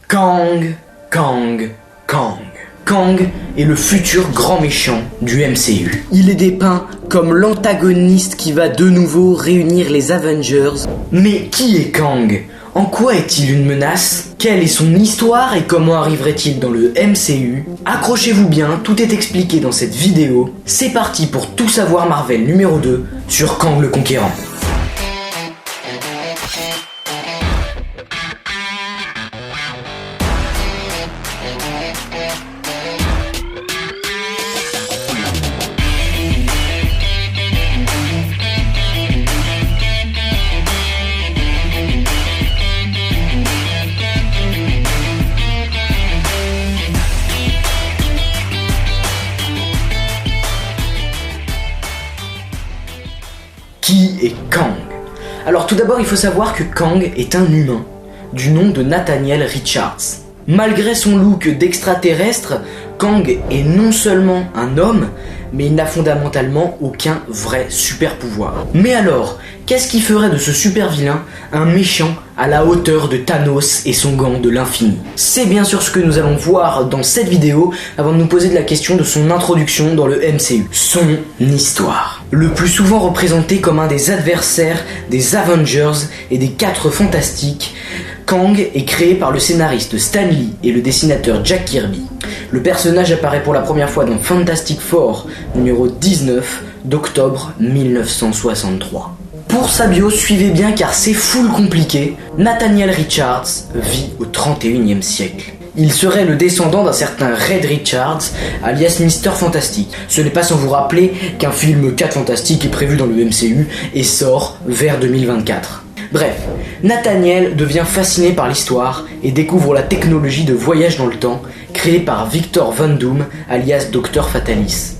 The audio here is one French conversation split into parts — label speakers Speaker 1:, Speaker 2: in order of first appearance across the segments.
Speaker 1: Kang, Kang, Kang. Kang est le futur grand méchant du MCU. Il est dépeint comme l'antagoniste qui va de nouveau réunir les Avengers. Mais qui est Kang ? En quoi est-il une menace ? Quelle est son histoire et comment arriverait-il dans le MCU ? Accrochez-vous bien, tout est expliqué dans cette vidéo. C'est parti pour Tout savoir Marvel numéro 2 sur Kang le Conquérant. Qui est Kang ? Alors tout d'abord il faut savoir que Kang est un humain, du nom de Nathaniel Richards. Malgré son look d'extraterrestre, Kang est non seulement un homme, mais il n'a fondamentalement aucun vrai super pouvoir. Mais alors, qu'est-ce qui ferait de ce super vilain un méchant à la hauteur de Thanos et son gant de l'infini ? C'est bien sûr ce que nous allons voir dans cette vidéo avant de nous poser de la question de son introduction dans le MCU. Son histoire. Le plus souvent représenté comme un des adversaires des Avengers et des 4 Fantastiques, Kang est créé par le scénariste Stan Lee et le dessinateur Jack Kirby. Le personnage apparaît pour la première fois dans Fantastic Four, numéro 19 d'octobre 1963. Pour sa bio, suivez bien car c'est full compliqué, Nathaniel Richards vit au 31e siècle. Il serait le descendant d'un certain Reed Richards, alias Mr. Fantastic. Ce n'est pas sans vous rappeler qu'un film 4 Fantastiques est prévu dans le MCU et sort vers 2024. Bref, Nathaniel devient fasciné par l'histoire et découvre la technologie de voyage dans le temps créée par Victor Von Doom, alias Dr Fatalis,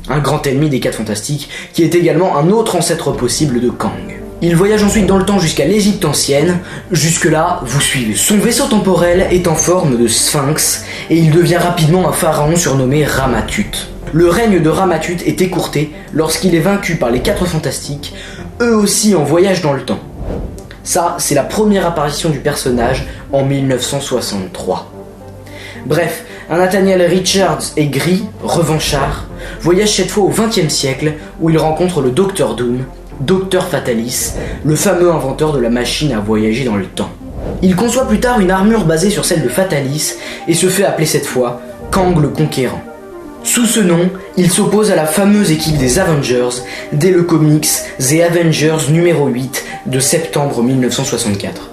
Speaker 1: un grand ennemi des 4 Fantastiques qui est également un autre ancêtre possible de Kang. Il voyage ensuite dans le temps jusqu'à l'Égypte ancienne, jusque-là, vous suivez. Son vaisseau temporel est en forme de sphinx et il devient rapidement un pharaon surnommé Ramatut. Le règne de Ramatut est écourté lorsqu'il est vaincu par les 4 Fantastiques, eux aussi en voyage dans le temps. Ça, c'est la première apparition du personnage en 1963. Bref, un Nathaniel Richards aigri, revanchard, voyage cette fois au XXe siècle où il rencontre le Docteur Doom, Dr Fatalis, le fameux inventeur de la machine à voyager dans le temps. Il conçoit plus tard une armure basée sur celle de Fatalis et se fait appeler cette fois Kang le Conquérant. Sous ce nom, il s'oppose à la fameuse équipe des Avengers dès le comics The Avengers numéro 8 de septembre 1964.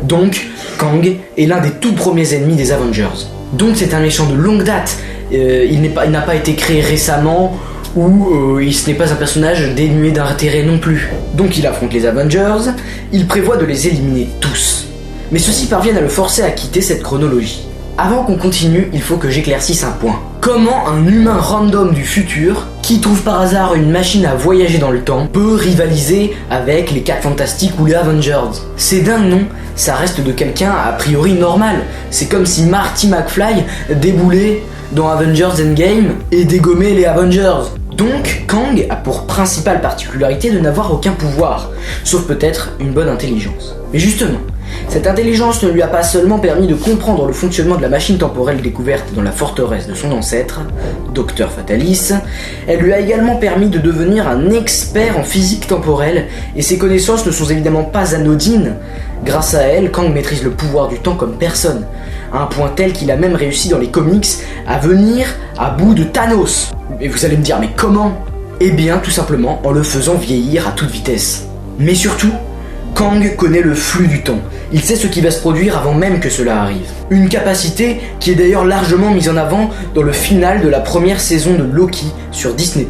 Speaker 1: Donc, Kang est l'un des tout premiers ennemis des Avengers. Donc c'est un méchant de longue date, il n'a pas été créé récemment ou ce n'est pas un personnage dénué d'intérêt non plus. Donc il affronte les Avengers, il prévoit de les éliminer tous. Mais ceux-ci parviennent à le forcer à quitter cette chronologie. Avant qu'on continue, il faut que j'éclaircisse un point. Comment un humain random du futur, qui trouve par hasard une machine à voyager dans le temps, peut rivaliser avec les 4 Fantastiques ou les Avengers ? C'est dingue, non ? Ça reste de quelqu'un a priori normal. C'est comme si Marty McFly déboulait dans Avengers Endgame et dégommait les Avengers. Donc, Kang a pour principale particularité de n'avoir aucun pouvoir, sauf peut-être une bonne intelligence. Mais justement, cette intelligence ne lui a pas seulement permis de comprendre le fonctionnement de la machine temporelle découverte dans la forteresse de son ancêtre, Dr Fatalis, elle lui a également permis de devenir un expert en physique temporelle, et ses connaissances ne sont évidemment pas anodines. Grâce à elle, Kang maîtrise le pouvoir du temps comme personne, à un point tel qu'il a même réussi dans les comics à venir à bout de Thanos. Et vous allez me dire, mais comment ? Eh bien, tout simplement en le faisant vieillir à toute vitesse. Mais surtout, Kang connaît le flux du temps. Il sait ce qui va se produire avant même que cela arrive. Une capacité qui est d'ailleurs largement mise en avant dans le final de la première saison de Loki sur Disney+.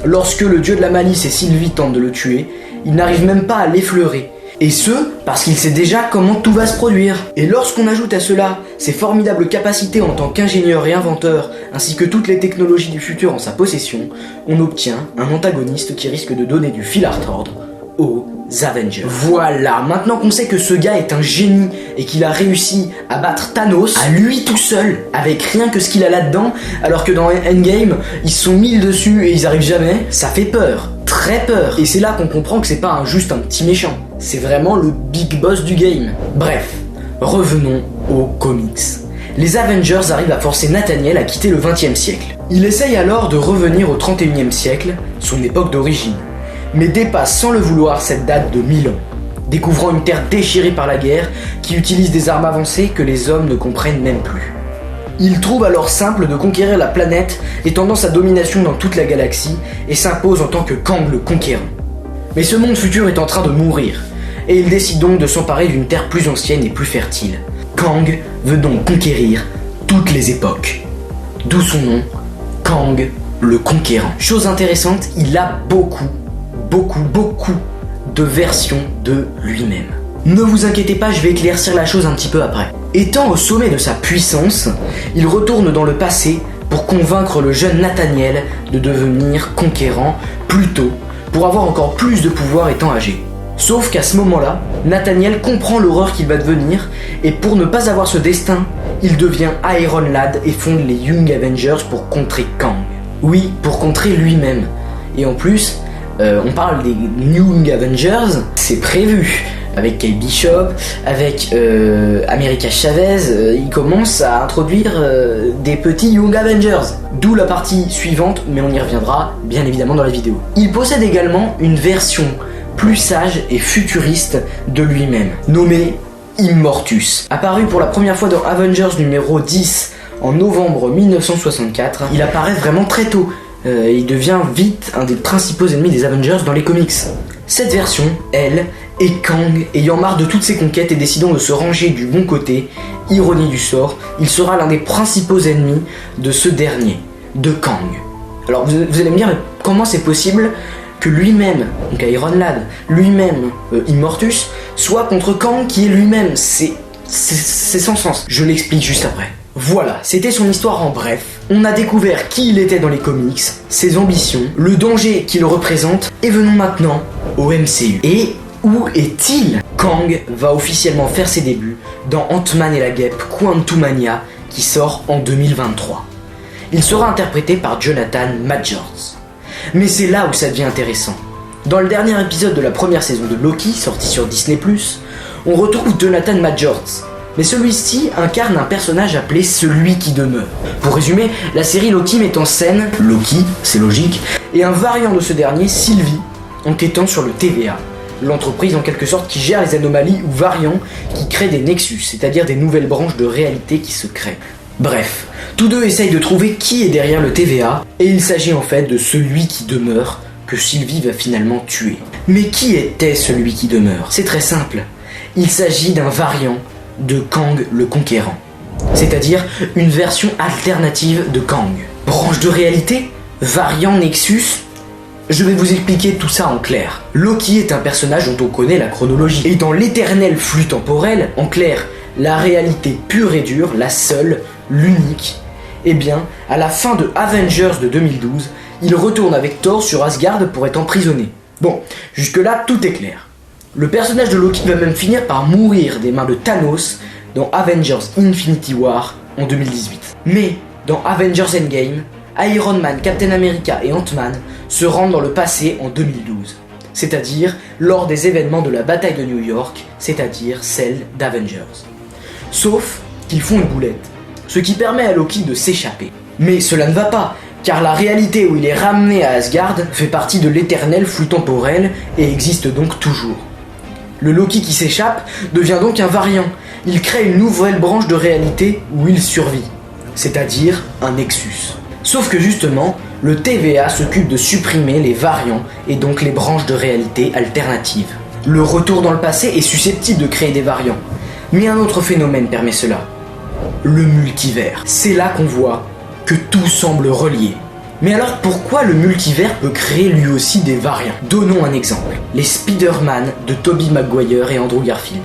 Speaker 1: Lorsque le dieu de la malice et Sylvie tentent de le tuer, il n'arrive même pas à l'effleurer. Et ce, parce qu'il sait déjà comment tout va se produire. Et lorsqu'on ajoute à cela ses formidables capacités en tant qu'ingénieur et inventeur, ainsi que toutes les technologies du futur en sa possession, on obtient un antagoniste qui risque de donner du fil à retordre aux Avengers. Voilà, maintenant qu'on sait que ce gars est un génie et qu'il a réussi à battre Thanos à lui tout seul, avec rien que ce qu'il a là-dedans, alors que dans Endgame, ils se sont mis dessus et ils arrivent jamais, ça fait peur. Très peur. Et c'est là qu'on comprend que c'est pas juste un petit méchant. C'est vraiment le big boss du game. Bref, Revenons aux comics. Les Avengers arrivent à forcer Nathaniel à quitter le XXe siècle. Il essaye alors de revenir au XXIe siècle, son époque d'origine, mais dépasse sans le vouloir cette date de 1000 ans, découvrant une terre déchirée par la guerre qui utilise des armes avancées que les hommes ne comprennent même plus. Il trouve alors simple de conquérir la planète, étendant sa domination dans toute la galaxie, et s'impose en tant que Kang le Conquérant. Mais ce monde futur est en train de mourir, et il décide donc de s'emparer d'une terre plus ancienne et plus fertile. Kang veut donc conquérir toutes les époques. D'où son nom, Kang le Conquérant. Chose intéressante, il a beaucoup de versions de lui-même. Ne vous inquiétez pas, je vais éclaircir la chose un petit peu après. Étant au sommet de sa puissance, il retourne dans le passé pour convaincre le jeune Nathaniel de devenir conquérant plus tôt, pour avoir encore plus de pouvoir étant âgé. Sauf qu'à ce moment-là, Nathaniel comprend l'horreur qu'il va devenir, et pour ne pas avoir ce destin, il devient Iron Lad et fonde les Young Avengers pour contrer Kang. Oui, pour contrer lui-même. Et en plus, on parle des Young Avengers, c'est prévu. Avec Kate Bishop, avec America Chavez, il commence à introduire des petits Young Avengers. D'où la partie suivante, mais on y reviendra bien évidemment dans la vidéo. Il possède également une version plus sage et futuriste de lui-même, nommée Immortus. Apparu pour la première fois dans Avengers numéro 10 en novembre 1964, il apparaît vraiment très tôt. Il devient vite un des principaux ennemis des Avengers dans les comics. Cette version, elle, est Kang ayant marre de toutes ses conquêtes et décidant de se ranger du bon côté. Ironie du sort, il sera l'un des principaux ennemis de ce dernier, de Kang. Alors vous allez me dire, mais comment c'est possible que lui-même, donc Iron Lad, lui-même, Immortus, soit contre Kang qui est lui-même? C'est sans sens. Je l'explique juste après. Voilà, c'était son histoire en bref. On a découvert qui il était dans les comics, ses ambitions, le danger qu'il représente, et venons maintenant au MCU. Et où est-il? Kang va officiellement faire ses débuts dans Ant-Man et la Guêpe Quantumania qui sort en 2023. Il sera interprété par Jonathan Majors. Mais c'est là où ça devient intéressant. Dans le dernier épisode de la première saison de Loki, sorti sur Disney+, on retrouve Jonathan Majors. Mais celui-ci incarne un personnage appelé Celui qui demeure. Pour résumer, la série Loki met en scène Loki, c'est logique, et un variant de ce dernier, Sylvie, enquêtant sur le TVA, l'entreprise en quelque sorte qui gère les anomalies ou variants qui créent des nexus, c'est-à-dire des nouvelles branches de réalité qui se créent. Bref, tous deux essayent de trouver qui est derrière le TVA, et il s'agit en fait de Celui qui demeure, que Sylvie va finalement tuer. Mais qui était Celui qui demeure? C'est très simple, il s'agit d'un variant de Kang le Conquérant, c'est-à-dire une version alternative de Kang. Branche de réalité? Variant Nexus? Je vais vous expliquer tout ça en clair. Loki est un personnage dont on connaît la chronologie, et dans l'éternel flux temporel, en clair, la réalité pure et dure, la seule, l'unique, eh bien, à la fin de Avengers de 2012, il retourne avec Thor sur Asgard pour être emprisonné. Bon, jusque-là, tout est clair. Le personnage de Loki va même finir par mourir des mains de Thanos dans Avengers Infinity War en 2018. Mais dans Avengers Endgame, Iron Man, Captain America et Ant-Man se rendent dans le passé en 2012, c'est-à-dire lors des événements de la bataille de New York, c'est-à-dire celle d'Avengers. Sauf qu'ils font une boulette, ce qui permet à Loki de s'échapper. Mais cela ne va pas, car la réalité où il est ramené à Asgard fait partie de l'éternel flux temporel et existe donc toujours. Le Loki qui s'échappe devient donc un variant. Il crée une nouvelle branche de réalité où il survit, c'est-à-dire un Nexus. Sauf que justement, le TVA s'occupe de supprimer les variants et donc les branches de réalité alternatives. Le retour dans le passé est susceptible de créer des variants, mais un autre phénomène permet cela. Le multivers. C'est là qu'on voit que tout semble relié. Mais alors pourquoi le multivers peut créer lui aussi des variants? Donnons un exemple. Les Spider-Man de Tobey Maguire et Andrew Garfield.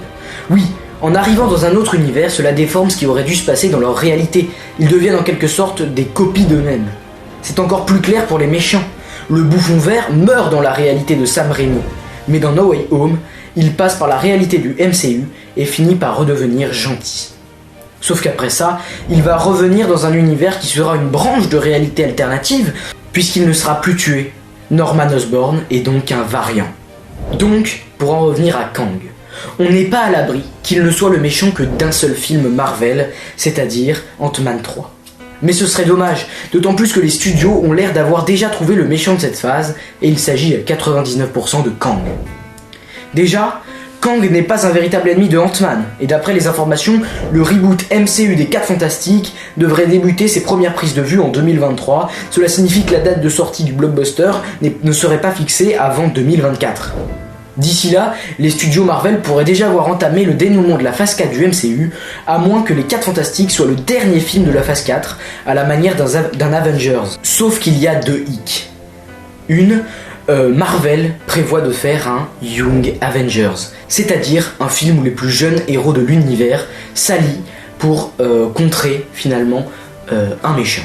Speaker 1: Oui, en arrivant dans un autre univers, cela déforme ce qui aurait dû se passer dans leur réalité. Ils deviennent en quelque sorte des copies d'eux-mêmes. C'est encore plus clair pour les méchants. Le bouffon vert meurt dans la réalité de Sam Raimi. Mais dans No Way Home, il passe par la réalité du MCU et finit par redevenir gentil. Sauf qu'après ça, il va revenir dans un univers qui sera une branche de réalité alternative, puisqu'il ne sera plus tué. Norman Osborn est donc un variant. Donc, pour en revenir à Kang, On n'est pas à l'abri qu'il ne soit le méchant que d'un seul film Marvel, c'est-à-dire Ant-Man 3. Mais ce serait dommage, d'autant plus que les studios ont l'air d'avoir déjà trouvé le méchant de cette phase, et il s'agit à 99% de Kang. Déjà, Kang n'est pas un véritable ennemi de Ant-Man, et d'après les informations, le reboot MCU des 4 Fantastiques devrait débuter ses premières prises de vue en 2023, cela signifie que la date de sortie du blockbuster ne serait pas fixée avant 2024. D'ici là, les studios Marvel pourraient déjà avoir entamé le dénouement de la phase 4 du MCU, à moins que les 4 Fantastiques soient le dernier film de la phase 4, à la manière d'un Avengers. Sauf qu'il y a 2 hicks. Marvel prévoit de faire un Young Avengers, c'est-à-dire un film où les plus jeunes héros de l'univers s'allient pour contrer finalement un méchant.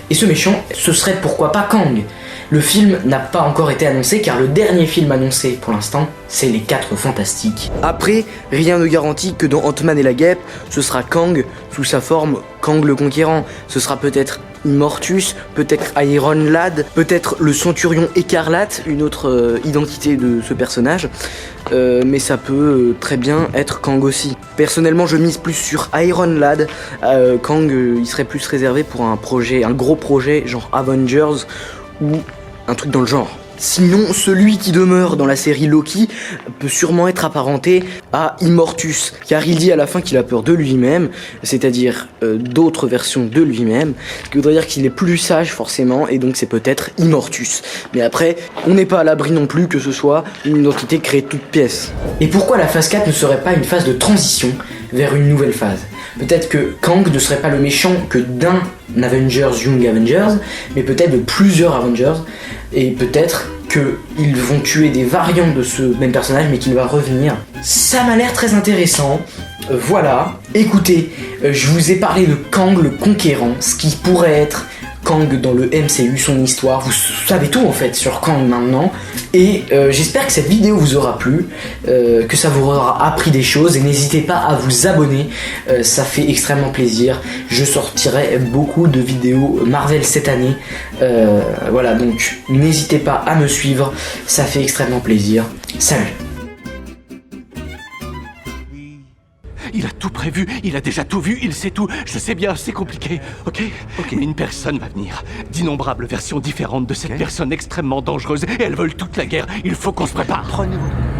Speaker 1: Et ce méchant, ce serait pourquoi pas Kang. Le film n'a pas encore été annoncé car le dernier film annoncé pour l'instant, c'est les 4 Fantastiques. Après, rien ne garantit que dans Ant-Man et la Guêpe, ce sera Kang sous sa forme Kang le Conquérant. Ce sera peut-être Immortus, peut-être Iron Lad, peut-être le Centurion Écarlate, une autre identité de ce personnage. Mais ça peut très bien être Kang aussi. Personnellement, je mise plus sur Iron Lad. Kang, il serait plus réservé pour un gros projet genre Avengers ou un truc dans le genre. Sinon, celui qui demeure dans la série Loki peut sûrement être apparenté à Immortus, car il dit à la fin qu'il a peur de lui-même, c'est-à-dire d'autres versions de lui-même, ce qui voudrait dire qu'il est plus sage forcément, et donc c'est peut-être Immortus. Mais après, on n'est pas à l'abri non plus que ce soit une identité créée de toutes pièces. Et pourquoi la phase 4 ne serait pas une phase de transition vers une nouvelle phase ? Peut-être que Kang ne serait pas le méchant que d'un Avengers Young Avengers, mais peut-être de plusieurs Avengers, et peut-être qu'ils vont tuer des variantes de ce même personnage, mais qu'il va revenir. Ça m'a l'air très intéressant. Voilà. Écoutez, je vous ai parlé de Kang le Conquérant, ce qui pourrait être Kang dans le MCU, son histoire. Vous savez tout en fait sur Kang maintenant. Et j'espère que cette vidéo vous aura plu, que ça vous aura appris des choses. Et n'hésitez pas à vous abonner, ça fait extrêmement plaisir. Je sortirai beaucoup de vidéos Marvel cette année. Voilà, donc n'hésitez pas à me suivre, ça fait extrêmement plaisir. Salut!
Speaker 2: Il a tout prévu, il a déjà tout vu, il sait tout. Je sais bien, c'est compliqué, ok. Mais une personne va venir. D'innombrables versions différentes de cette personne extrêmement dangereuse. Et elles veulent toute la guerre. Il faut qu'on se prépare.
Speaker 3: Prenez-vous.